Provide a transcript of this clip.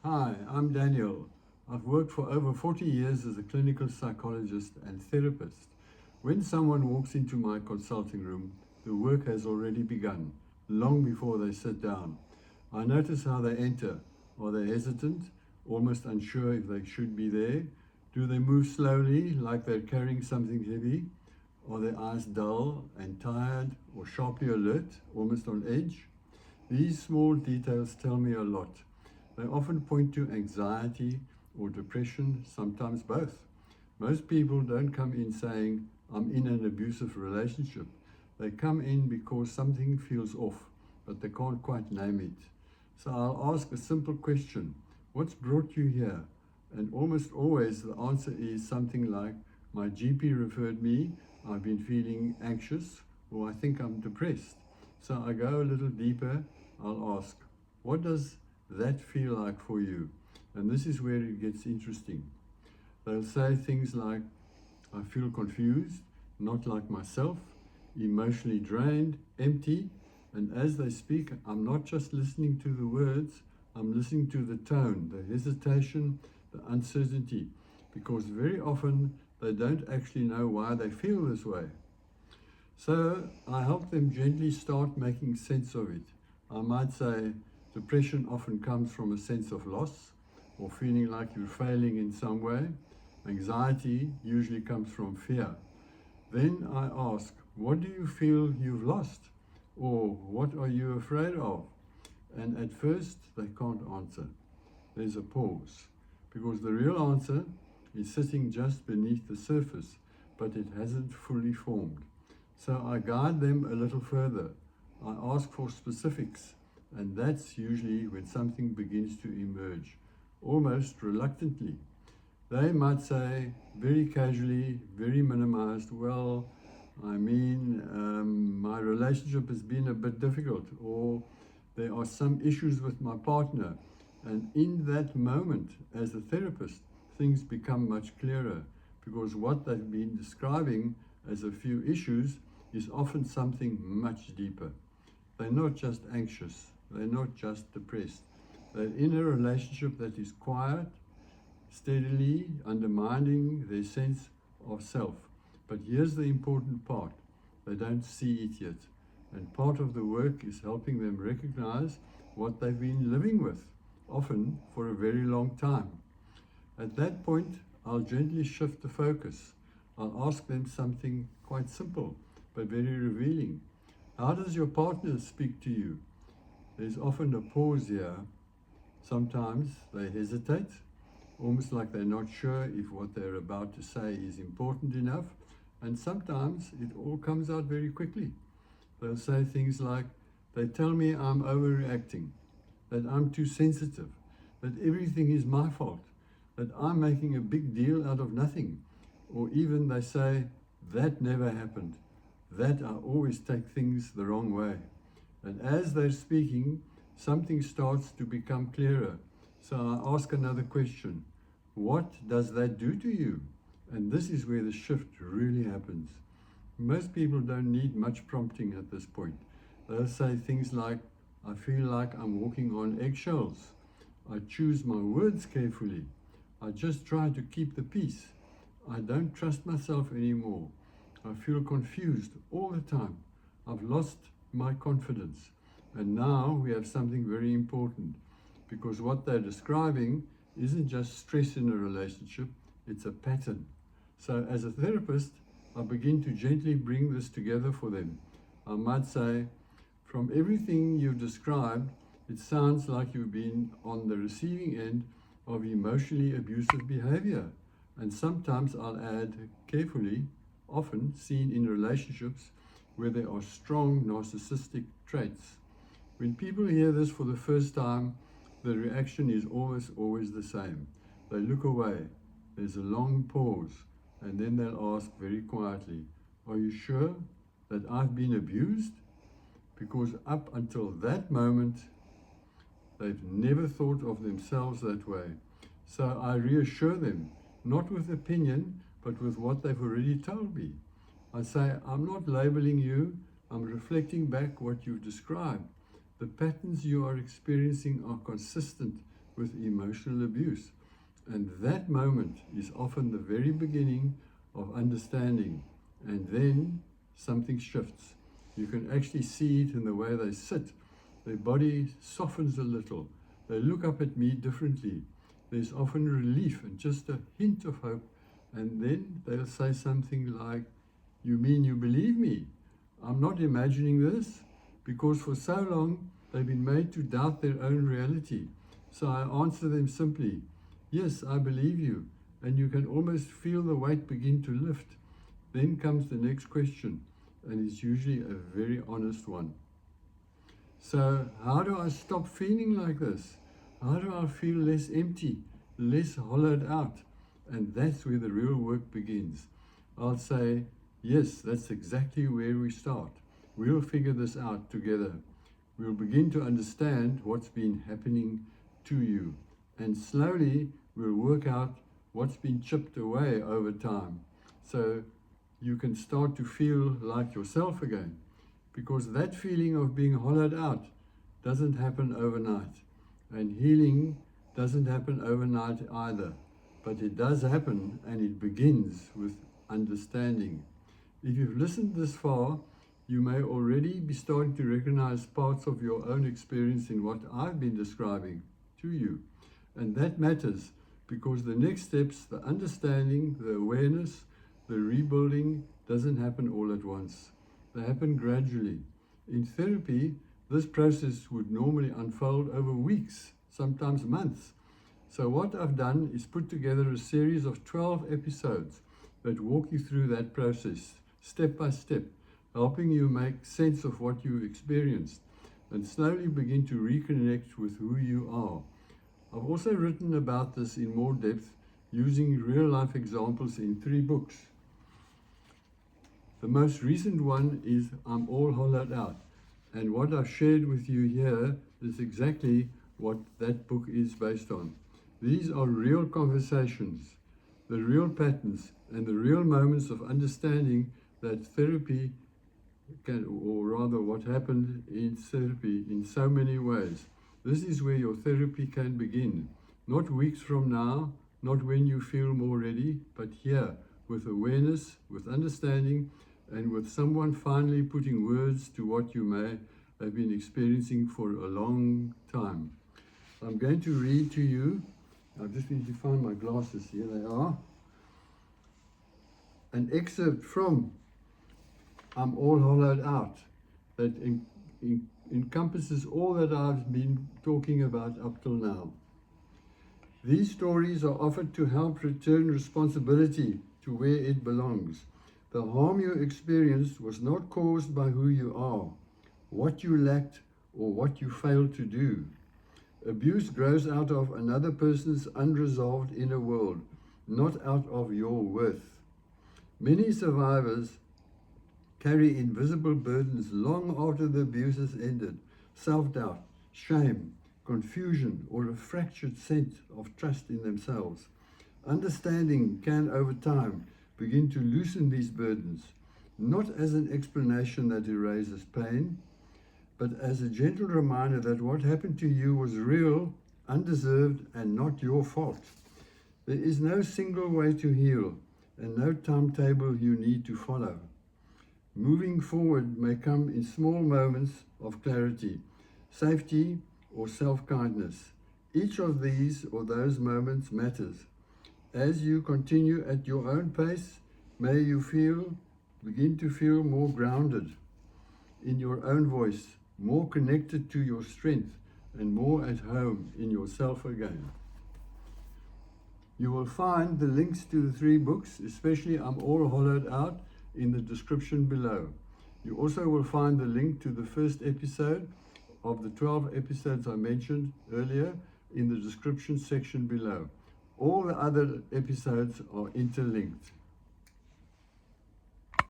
Hi, I'm Daniel. I've worked for over 40 years as a clinical psychologist and therapist. When someone walks into my consulting room, the work has already begun, long before they sit down. I notice how they enter. Are they hesitant, almost unsure if they should be there? Do they move slowly, like they're carrying something heavy? Are their eyes dull and tired, or sharply alert, almost on edge? These small details tell me a lot. They often point to anxiety or depression, sometimes both. Most people don't come in saying, I'm in an abusive relationship. They come in because something feels off, but they can't quite name it. So I'll ask a simple question: what's brought you here? And almost always the answer is something like, my GP referred me, I've been feeling anxious, or I think I'm depressed. So I go a little deeper. I'll ask, what does that feel like for you? And this is where it gets interesting. They'll say things like, I feel confused, not like myself, emotionally drained, empty. And as they speak, I'm not just listening to the words, I'm listening to the tone, the hesitation, the uncertainty, because very often they don't actually know why they feel this way. So I help them gently start making sense of it. I might say depression often comes from a sense of loss or feeling like you're failing in some way. Anxiety usually comes from fear. Then I ask, what do you feel you've lost? Or what are you afraid of? And at first they can't answer. There's a pause, because the real answer is sitting just beneath the surface, but it hasn't fully formed. So I guide them a little further. I ask for specifics, and that's usually when something begins to emerge, almost reluctantly. They might say very casually, very minimized, well, my relationship has been a bit difficult, or there are some issues with my partner. And in that moment, as a therapist, things become much clearer, because what they've been describing as a few issues is often something much deeper. They're not just anxious, they're not just depressed. They're in a relationship that is quiet, steadily undermining their sense of self. But here's the important part: they don't see it yet. And part of the work is helping them recognize what they've been living with, often for a very long time. At that point, I'll gently shift the focus. I'll ask them something quite simple, but very revealing. How does your partner speak to you? There's often a pause here. Sometimes they hesitate, almost like they're not sure if what they're about to say is important enough. And sometimes it all comes out very quickly. They'll say things like, they tell me I'm overreacting, that I'm too sensitive, that everything is my fault, that I'm making a big deal out of nothing. Or even they say, that never happened, that I always take things the wrong way. And as they're speaking, something starts to become clearer. So I ask another question: what does that do to you? And this is where the shift really happens. Most people don't need much prompting at this point. They'll say things like, I feel like I'm walking on eggshells. I choose my words carefully. I just try to keep the peace. I don't trust myself anymore. I feel confused all the time. I've lost my confidence. And now we have something very important, because what they're describing isn't just stress in a relationship, it's a pattern. So as a therapist, I begin to gently bring this together for them. I might say, from everything you've described, it sounds like you've been on the receiving end of emotionally abusive behavior. And sometimes I'll add carefully, often seen in relationships where there are strong narcissistic traits. When people hear this for the first time, the reaction is almost always the same. They look away. There's a long pause, and then they'll ask very quietly, are you sure that I've been abused? Because up until that moment, they've never thought of themselves that way. So I reassure them, not with opinion, but with what they've already told me. I say, I'm not labeling you, I'm reflecting back what you've described. The patterns you are experiencing are consistent with emotional abuse. And that moment is often the very beginning of understanding. And then something shifts. You can actually see it in the way they sit. Their body softens a little. They look up at me differently. There's often relief and just a hint of hope. And then they'll say something like, "You mean you believe me? I'm not imagining this?" Because for so long, they've been made to doubt their own reality. So I answer them simply, "Yes, I believe you." And you can almost feel the weight begin to lift. Then comes the next question, and it's usually a very honest one. So how do I stop feeling like this? How do I feel less empty, less hollowed out? And that's where the real work begins. I'll say, yes, that's exactly where we start. We'll figure this out together. We'll begin to understand what's been happening to you. And slowly we'll work out what's been chipped away over time. So you can start to feel like yourself again. Because that feeling of being hollowed out doesn't happen overnight. And healing doesn't happen overnight either. But it does happen, and it begins with understanding. If you've listened this far, you may already be starting to recognize parts of your own experience in what I've been describing to you. And that matters because the next steps, the understanding, the awareness, the rebuilding, doesn't happen all at once. They happen gradually. In therapy, this process would normally unfold over weeks, sometimes months. So what I've done is put together a series of 12 episodes that walk you through that process, step by step, helping you make sense of what you experienced and slowly begin to reconnect with who you are. I've also written about this in more depth using real-life examples in 3 books. The most recent one is I'm All Hollowed Out, and what I've shared with you here is exactly what that book is based on. These are real conversations, the real patterns, and the real moments of understanding that therapy can, or rather what happened in therapy in so many ways. This is where your therapy can begin. Not weeks from now, not when you feel more ready, but here, with awareness, with understanding, and with someone finally putting words to what you may have been experiencing for a long time. I'm going to read to you, I just need to find my glasses, here they are, an excerpt from I'm All Hollowed Out that encompasses all that I've been talking about up till now. These stories are offered to help return responsibility to where it belongs. The harm you experienced was not caused by who you are, what you lacked, or what you failed to do. Abuse grows out of another person's unresolved inner world, not out of your worth. Many survivors carry invisible burdens long after the abuse has ended: self-doubt, shame, confusion, or a fractured sense of trust in themselves. Understanding can, over time, begin to loosen these burdens, not as an explanation that erases pain, but as a gentle reminder that what happened to you was real, undeserved, and not your fault. There is no single way to heal, and no timetable you need to follow. Moving forward may come in small moments of clarity, safety, or self-kindness. Each of these or those moments matters. As you continue at your own pace, may you begin to feel more grounded in your own voice, more connected to your strength, and more at home in yourself again. You will find the links to the 3 books, especially I'm All Hollowed Out, in the description below. You also will find the link to the first episode of the 12 episodes I mentioned earlier in the description section below. All the other episodes are interlinked.